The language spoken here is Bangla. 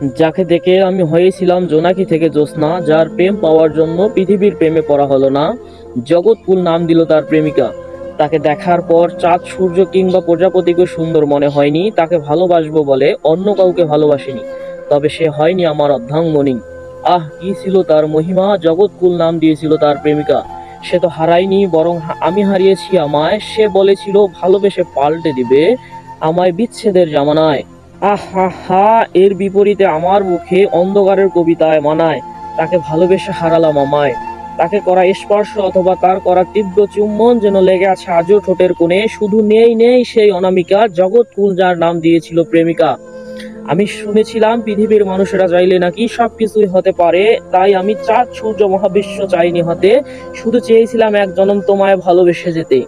যাকে দেখে আমি হয়েছিলাম জোনাকি থেকে জ্যোৎস্না, যার প্রেম পাওয়ার জন্য পৃথিবীর প্রেমে পড়া হলো না, জগৎকুল নাম দিল তার প্রেমিকা। তাকে দেখার পর চাঁদ সূর্য কিংবা প্রজাপতিকে সুন্দর মনে হয়নি, তাকে ভালোবাসবো বলে অন্য কাউকে ভালোবাসিনি। তবে সে হয়নি আমার অর্ধাঙ্গনী। আহ, কি ছিল তার মহিমা! জগৎকুল নাম দিয়েছিল তার প্রেমিকা। সে তো হারায়নি, বরং আমি হারিয়েছি আমায়। সে বলেছিল ভালোবেসে পাল্টে দিবে আমায় বিচ্ছেদের জামানায়। আহা হা! এর বিপরীতে আমার মুখে অন্ধকারের কবিতায় মানায়। তাকে ভালোবেসে হারালাম আমায়। তাকে করা স্পর্শ অথবা তার করা তীব্র চুম্বন যেন লেগে আছে আজও ঠোঁটের কোণে। শুধু নেই নেই সেই অনামিকা, জগৎকুল যার নাম দিয়েছিল প্রেমিকা। আমি শুনেছিলাম পৃথিবীর মানুষেরা চাইলে নাকি সবকিছুই হতে পারে, তাই আমি চাঁদ সূর্য মহাবিশ্ব চাইনি হতে, শুধু চেয়েছিলাম এক জনম তোমায় ভালোবেসে যেতে।